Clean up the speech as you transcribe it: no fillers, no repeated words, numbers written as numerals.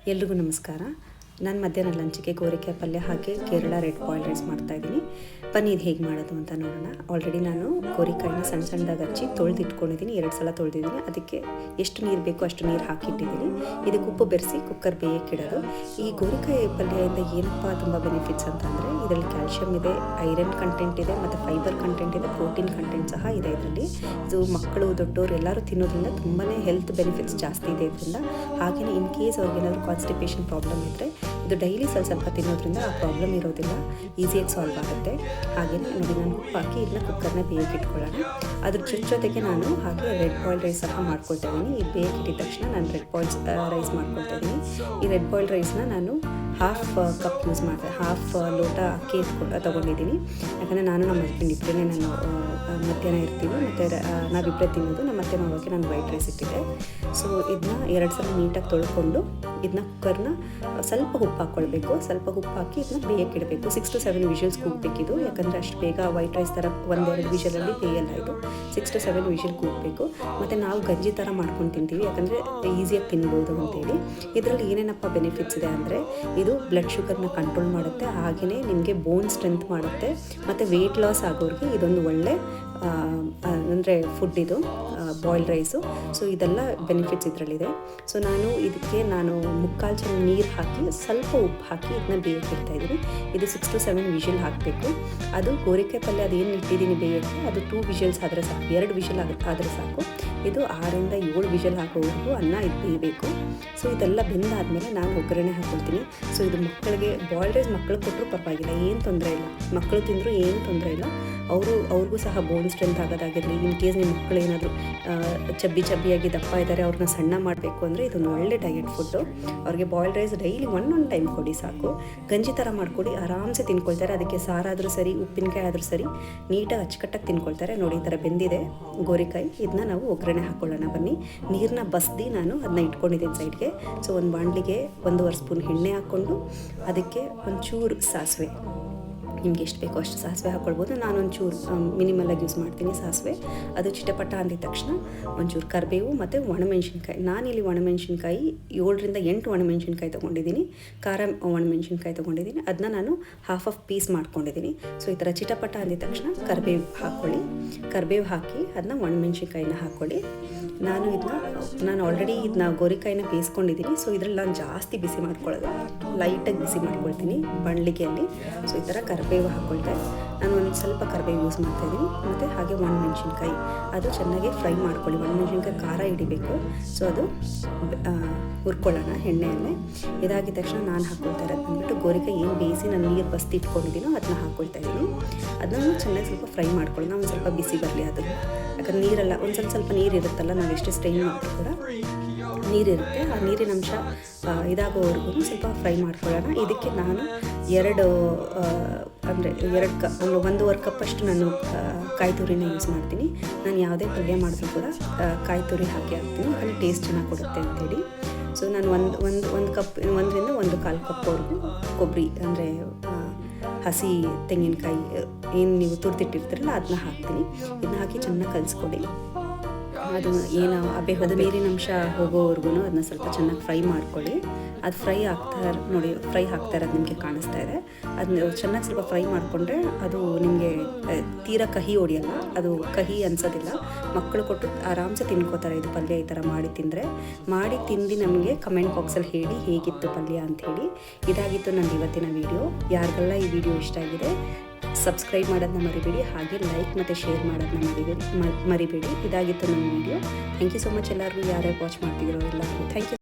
ಎಲ್ರಿಗೂ ನಮಸ್ಕಾರ. ನಾನು ಮಧ್ಯಾಹ್ನ ಲಂಚಿಗೆ ಗೋರಿಕಾಯಿ ಪಲ್ಯ ಹಾಕಿ ಕೇರಳ ರೆಡ್ ಬಾಯ್ಲ್ಡ್ ರೈಸ್ ಮಾಡ್ತಾಯಿದ್ದೀನಿ. ಬನ್ನಿ ಇದು ಹೇಗೆ ಮಾಡೋದು ಅಂತ ನೋಡೋಣ. ಆಲ್ರೆಡಿ ನಾನು ಗೋರಿಕಾಯಿನ ಸಣ್ಣ ಸಣ್ಣದಾಗಿ ಹಚ್ಚಿ ತೊಳೆದಿಟ್ಕೊಂಡಿದ್ದೀನಿ. 2 ಸಲ ತೊಳೆದಿದ್ದೀನಿ. ಅದಕ್ಕೆ ಎಷ್ಟು ನೀರು ಬೇಕೋ ಅಷ್ಟು ನೀರು ಹಾಕಿಟ್ಟಿದ್ದೀನಿ. ಇದಕ್ಕೆ ಉಪ್ಪು ಬೆರೆಸಿ ಕುಕ್ಕರ್ ಬೇಯಕ್ಕಿಡೋದು. ಈ ಗೋರಿಕಾಯಿ ಪಲ್ಯದಿಂದ ಏನಪ್ಪ ತುಂಬ ಬೆನಿಫಿಟ್ಸ್ ಅಂತಂದರೆ ಇದರಲ್ಲಿ ಕ್ಯಾಲ್ಶಿಯಮ್ ಇದೆ, ಐರನ್ ಕಂಟೆಂಟ್ ಇದೆ, ಮತ್ತು ಫೈಬರ್ ಕಂಟೆಂಟ್ ಇದೆ, ಪ್ರೋಟೀನ್ ಕಂಟೆಂಟ್ ಸಹ ಇದೆ ಇದರಲ್ಲಿ. ಇದು ಮಕ್ಕಳು ದೊಡ್ಡವರು ಎಲ್ಲರೂ ತಿನ್ನೋದ್ರಿಂದ ತುಂಬಾ ಹೆಲ್ತ್ ಬೆನಿಫಿಟ್ಸ್ ಜಾಸ್ತಿ ಇದೆ ಇದರಿಂದ. ಹಾಗೆಯೇ ಇನ್ ಕೇಸ್ ಅವ್ರಿಗೇನಾದರೂ ಕಾನ್ಸ್ಟಿಪೇಷನ್ ಪ್ರಾಬ್ಲಮ್ ಇದ್ದರೆ ಇದು ಡೈಲಿ ಸ್ವಲ್ಪ ತಿನ್ನೋದ್ರಿಂದ ಆ ಪ್ರಾಬ್ಲಮ್ ಇರೋದಿಲ್ಲ, ಈಸಿಯಾಗಿ ಸಾಲ್ವ್ ಆಗುತ್ತೆ. ಹಾಗೆಯೇ ನೋಡಿ, ನಾನು ಉಪ್ಪು ಹಾಕಿ ಇದನ್ನ ಕುಕ್ಕರ್ನ ಬೇಯಕ್ಕಿಟ್ಕೊಳ್ಳೋಣ. ಅದ್ರ ಜೊತೆಗೆ ನಾನು ಹಾಗೆ ರೆಡ್ ಬಾಯ್ಲ್ಡ್ ರೈಸ್ ಸಹ ಮಾಡ್ಕೊಳ್ತಾ ಇದ್ದೀನಿ. ಈ ಬೇಯಕ್ಕಿಟ್ಟಿದ ತಕ್ಷಣ ನಾನು ರೆಡ್ ಬಾಯ್ಲ್ಡ್ ರೈಸ್ ಮಾಡ್ಕೊಳ್ತಾ ಇದ್ದೀನಿ. ಈ ರೆಡ್ ಬಾಯ್ಲ್ಡ್ ರೈಸ್ನ ನಾನು ಹಾಫ್ ಕಪ್ ಯೂಸ್ ಮಾಡಿದೆ, ಹಾಫ್ ಲೋಟ ಅಕ್ಕಿ ತೊಗೊಂಡಿದ್ದೀನಿ. ಯಾಕಂದರೆ ನಾನು ನಮ್ಮ ಹಸ್ಬೆಂಡ್ ಇಬ್ಬರೇ ನಾನು ಮಧ್ಯಾಹ್ನ ಇರ್ತೀವಿ, ಮತ್ತು ನಾವಿಬ್ಬರೇ ತಿನ್ನೋದು. ನಮ್ಮ ಅತ್ತೆ ಮಾವಕ್ಕೆ ನಾನು ವೈಟ್ ರೈಸ್ ಇಟ್ಟಿದ್ದೆ. ಸೊ ಇದನ್ನ 2 ಸಲ ನೀಟಾಗಿ ತೊಳ್ಕೊಂಡು ಇದನ್ನ ಕುಕ್ಕರ್ನ ಸ್ವಲ್ಪ ಉಪ್ಪು ಹಾಕ್ಕೊಳ್ಬೇಕು. ಸ್ವಲ್ಪ ಉಪ್ಪು ಹಾಕಿ ಇದನ್ನ ಬೇಯಕ್ಕಿಡಬೇಕು. 6 to 7 ವಿಷಲ್ಸ್ ಕೂಗಬೇಕಿದು. ಯಾಕಂದರೆ ಅಷ್ಟು ಬೇಗ ವೈಟ್ ರೈಸ್ ಥರ 1-2 ವಿಷಲಲ್ಲಿ ಬೇಯಲ್ಲ ಇದು. 6 to 7 ವಿಷಲ್ ಕೂಗಬೇಕು. ಮತ್ತು ನಾವು ಗಂಜಿ ಥರ ಮಾಡ್ಕೊಂಡು ತಿಂತೀವಿ, ಯಾಕಂದರೆ ಈಸಿಯಾಗಿ ತಿನ್ಬೋದು ಅಂತೇಳಿ. ಇದರಲ್ಲಿ ಏನೇನಪ್ಪ ಬೆನಿಫಿಟ್ಸ್ ಇದೆ ಅಂದರೆ, ಇದು ಬ್ಲಡ್ ಶುಗರ್ನ ಕಂಟ್ರೋಲ್ ಮಾಡುತ್ತೆ, ಹಾಗೆಯೇ ನಿಮಗೆ ಬೋನ್ ಸ್ಟ್ರೆಂತ್ ಮಾಡುತ್ತೆ, ಮತ್ತು ವೆಯ್ಟ್ ಲಾಸ್ ಆಗೋರಿಗೆ ಇದೊಂದು ಒಳ್ಳೆ ಅಂದರೆ ಫುಡ್ ಇದು ಬಾಯ್ಲ್ಡ್ ರೈಸು. ಸೊ ಇದೆಲ್ಲ ಬೆನಿಫಿಟ್ಸ್ ಇದರಲ್ಲಿದೆ. ಸೊ ನಾನು ಮುಕ್ಕಾಲು ಚೆನ್ನ ನೀರು ಹಾಕಿ ಸ್ವಲ್ಪ ಉಪ್ಪು ಹಾಕಿ ಇದನ್ನ ಬೇಯಕ್ಕಿಡ್ತಾ ಇದ್ದೀನಿ. ಇದು 6 to 7 ವಿಷಲ್ ಹಾಕಬೇಕು. ಅದು ಗೋರಿಕಾಯಿ ಪಲ್ಯ ಅದೇನು ಇಟ್ಟಿದ್ದೀನಿ ಬೇಯಕ್ಕೆ, ಅದು 2 ವಿಷಲ್ಸ್ ಆದರೆ ಸಾಕು, 2 ವಿಷಲ್ ಆದರೆ ಸಾಕು. ಇದು 6 to 7 ವಿಷಲ್ ಹಾಕೋವರೆಗೂ ಅನ್ನ ಇದು ಬೇಯಬೇಕು. ಸೊ ಇದೆಲ್ಲ ಬೆಂದಾದಮೇಲೆ ನಾನು ಒಗ್ಗರಣೆ ಹಾಕ್ಕೊಳ್ತೀನಿ. ಸೊ ಇದು ಮಕ್ಕಳಿಗೆ ಬಾಯ್ಲ್ಡ್ ರೈಸ್ ಮಕ್ಕಳಿಗೆ ಕೊಟ್ಟರು ಪರವಾಗಿಲ್ಲ, ಏನು ತೊಂದರೆ ಇಲ್ಲ. ಮಕ್ಕಳು ತಿಂದರೂ ಏನು ತೊಂದರೆ ಇಲ್ಲ. ಅವ್ರಿಗೂ ಸಹ ಬೋನ್ ಸ್ಟ್ರೆಂತ್ ಆಗೋದಾಗಿರಲಿ, ಇನ್ ಕೇಸ್ ನಿಮ್ಮ ಮಕ್ಕಳು ಏನಾದರೂ ಚಬ್ಬಿಯಾಗಿ ದಪ್ಪ ಇದ್ದಾರೆ, ಅವ್ರನ್ನ ಸಣ್ಣ ಮಾಡಬೇಕು ಅಂದರೆ ಇದೊಂದು ಒಳ್ಳೆ ಡಯಟ್ ಫುಡ್ಡು. ಅವ್ರಿಗೆ ಬಾಯ್ಲ್ಡ್ ರೈಸ್ ಡೈಲಿ ಒಂದೊಂದು ಟೈಮ್ ಕೊಡಿ ಸಾಕು. ಗಂಜಿ ಥರ ಮಾಡಿಕೊಡಿ, ಆರಾಮ್ಸೆ ತಿನ್ಕೊಳ್ತಾರೆ. ಅದಕ್ಕೆ ಸಾರಾದರೂ ಸರಿ, ಉಪ್ಪಿನಕಾಯಿ ಆದರೂ ಸರಿ, ನೀಟಾಗಿ ಅಚ್ಚುಕಟ್ಟಾಗಿ ತಿನ್ಕೊಳ್ತಾರೆ. ನೋಡಿ, ಈ ಥರ ಬೆಂದಿದೆ ಗೋರಿಕಾಯಿ. ಇದನ್ನ ನಾವು ಒಗ್ಗರಣೆ ಹಾಕ್ಕೊಳ್ಳೋಣ ಬನ್ನಿ. ನೀರನ್ನ ಬಸ್ದು ನಾನು ಅದನ್ನ ಇಟ್ಕೊಂಡಿದ್ದೀನಿ ಸೈಡ್ಗೆ. ಸೊ ಒಂದು ಬಾಣಲಿಗೆ 1.5 ಸ್ಪೂನ್ ಎಣ್ಣೆ ಹಾಕ್ಕೊಂಡು ಅದಕ್ಕೆ ಒಂಚೂರು ಸಾಸಿವೆ, ನಿಮ್ಗೆ ಎಷ್ಟು ಬೇಕೋ ಅಷ್ಟು ಸಾಸಿವೆ ಹಾಕ್ಕೊಳ್ಬೋದು. ನಾನೊಂಚೂರು ಮಿನಿಮಲಾಗಿ ಯೂಸ್ ಮಾಡ್ತೀನಿ ಸಾಸಿವೆ. ಅದು ಚಿಟಪಟ ಅಂದಿದ ತಕ್ಷಣ ಒಂಚೂರು ಕರಿಬೇವು ಮತ್ತು ಒಣಮೆಣ್ಸಿನ್ಕಾಯಿ. ನಾನಿಲ್ಲಿ ಒಣಮೆಣ್ಸಿನ್ಕಾಯಿ 7 to 8 ಒಣಮೆಣ್ಸಿನ್ಕಾಯಿ ತೊಗೊಂಡಿದ್ದೀನಿ. ಖಾರ ಒಣಮೆಣ್ಸಿನ್ಕಾಯಿ ತೊಗೊಂಡಿದ್ದೀನಿ. ಅದನ್ನ ನಾನು ಹಾಫ್ ಪೀಸ್ ಮಾಡ್ಕೊಂಡಿದ್ದೀನಿ. ಸೊ ಈ ಥರ ಚಿಟಪಟ ಅಂದಿದ ತಕ್ಷಣ ಕರಿಬೇವು ಹಾಕ್ಕೊಳ್ಳಿ. ಕರಿಬೇವು ಹಾಕಿ ಅದನ್ನ ಒಣಮೆಣ್ಸಿನ್ಕಾಯಿನ ಹಾಕ್ಕೊಳ್ಳಿ. ನಾನು ಆಲ್ರೆಡಿ ಇದನ್ನ ಗೋರಿಕಾಯಿನ ಬೇಯಿಸ್ಕೊಂಡಿದ್ದೀನಿ. ಸೊ ಇದ್ರಲ್ಲಿ ನಾನು ಜಾಸ್ತಿ ಬಿಸಿ ಮಾಡ್ಕೊಳ್ಳೋದು, ಲೈಟಾಗಿ ಬಿಸಿ ಮಾಡ್ಕೊಳ್ತೀನಿ ಬಾಣಲಿಗೆಯಲ್ಲಿ. ಸೊ ಈ ಥರ ಕರಿಬೇವು ಹಾಕ್ಕೊಳ್ತಾ ನಾನು ಒಂದು ಸ್ವಲ್ಪ ಕರಿಬೇವು ಯೂಸ್ ಮಾಡ್ತಾಯಿದ್ದೀನಿ. ಮತ್ತು ಹಾಗೆ ಒಣಮೆಣ್ಸಿನ್ಕಾಯಿ ಅದು ಚೆನ್ನಾಗಿ ಫ್ರೈ ಮಾಡ್ಕೊಳ್ಳಿ. ಒಣಮೆಣ್ಸಿನ್ಕಾಯಿ ಖಾರ ಹಿಡಿಬೇಕು. ಸೊ ಅದು ಹುರ್ಕೊಳ್ಳೋಣ ಎಣ್ಣೆಯಲ್ಲೇ. ಇದಾಗಿದ ತಕ್ಷಣ ನಾನು ಹಾಕ್ಕೊಳ್ತಾ ಇರೋದು ಬಂದುಬಿಟ್ಟು ಗೋರಿಕಾಯಿ ಏನು ಬೇಯಿಸಿ ನಾನು ನೀರು ಬಸ್ತಿ ಇಟ್ಕೊಂಡಿದ್ದೀನೋ ಅದನ್ನ ಹಾಕ್ಕೊಳ್ತಾ ಇದ್ದೀನಿ. ಅದನ್ನು ಚೆನ್ನಾಗಿ ಸ್ವಲ್ಪ ಫ್ರೈ ಮಾಡ್ಕೊಳ್ಳೋಣ, ಒಂದು ಸ್ವಲ್ಪ ಬಿಸಿ ಬರಲಿ ಅದು. ಯಾಕಂದರೆ ನೀರೆಲ್ಲ ಒಂದು ಸ್ವಲ್ಪ ನೀರು ಇರುತ್ತಲ್ಲ, ನಾವು ಎಷ್ಟು ಸ್ಟ್ರೈನ್ ಮಾಡಿದ್ರು ಕೂಡ ನೀರಿರುತ್ತೆ. ಆ ನೀರಿನ ಅಂಶ ಇದಾಗೋವರೆಗೂ ಸ್ವಲ್ಪ ಫ್ರೈ ಮಾಡ್ಕೊಳ್ಳೋಣ. ಇದಕ್ಕೆ ನಾನು 1.5 ಕಪ್ಪಷ್ಟು ನಾನು ಕಾಯಿ ತುರಿನ ಯೂಸ್ ಮಾಡ್ತೀನಿ. ನಾನು ಯಾವುದೇ ಪಲ್ಯ ಮಾಡಿದ್ರು ಕೂಡ ಕಾಯಿ ತುರಿ ಹಾಕಿ ಹಾಕ್ತೀನಿ, ಅಲ್ಲಿ ಟೇಸ್ಟ್ ಚೆನ್ನಾಗಿ ಕೊಡುತ್ತೆ ಅಂತೇಳಿ. ಸೊ ನಾನು ಒಂದು ಕಪ್ 1 to 1.25 ಕಪ್ವರೆಗೂ ಕೊಬ್ಬರಿ ಅಂದರೆ ಹಸಿ ತೆಂಗಿನಕಾಯಿ ಏನು ನೀವು ತುರಿದಿಟ್ಟಿರ್ತೀರಲ್ಲ ಅದನ್ನ ಹಾಕ್ತೀನಿ. ಇದನ್ನ ಹಾಕಿ ಚೆನ್ನಾಗಿ ಕಲಿಸ್ಕೊಡಿ. ಅದು ಏನು ಅದು ನೀರಿನ ಅಂಶ ಹೋಗೋವರೆಗೂ ಅದನ್ನ ಸ್ವಲ್ಪ ಚೆನ್ನಾಗಿ ಫ್ರೈ ಮಾಡ್ಕೊಳ್ಳಿ. ಅದು ಫ್ರೈ ಆಗ್ತಾ ಇರೋದು ನಿಮಗೆ ಕಾಣಿಸ್ತಾ ಇದೆ. ಅದನ್ನ ಚೆನ್ನಾಗಿ ಸ್ವಲ್ಪ ಫ್ರೈ ಮಾಡಿಕೊಂಡ್ರೆ ಅದು ನಿಮಗೆ ತೀರಾ ಕಹಿ ಹೊಡಿಯಲ್ಲ, ಅದು ಕಹಿ ಅನ್ಸೋದಿಲ್ಲ. ಮಕ್ಕಳು ಕೊಟ್ಟು ಆರಾಮ್ಸೆ ತಿನ್ಕೋತಾರೆ ಇದು ಪಲ್ಯ. ಈ ಥರ ಮಾಡಿ ತಿಂದು ನಮಗೆ ಕಮೆಂಟ್ ಬಾಕ್ಸಲ್ಲಿ ಹೇಳಿ ಹೇಗಿತ್ತು ಪಲ್ಯ ಅಂಥೇಳಿ. ಇದಾಗಿತ್ತು ನನ್ನ ಇವತ್ತಿನ ವಿಡಿಯೋ. ಯಾರಿಗೆಲ್ಲ ಈ ವಿಡಿಯೋ ಇಷ್ಟ ಆಗಿದೆ ಸಬ್ಸ್ಕ್ರೈಬ್ ಮಾಡೋದನ್ನ ಮರಿಬೇಡಿ, ಹಾಗೆ ಲೈಕ್ ಮತ್ತು ಶೇರ್ ಮಾಡೋದನ್ನ ಮರಿಬೇಡಿ. ಇದಾಗಿತ್ತು ನನ್ನ ವಿಡಿಯೋ. ಥ್ಯಾಂಕ್ ಯು ಸೊ ಮಚ್ ಎಲ್ಲರಿಗೂ, ಯಾರ್ಯಾರು ವಾಚ್ ಮಾಡ್ತಿದ್ದೀರೋ ಎಲ್ಲರಿಗೂ ಥ್ಯಾಂಕ್ ಯು.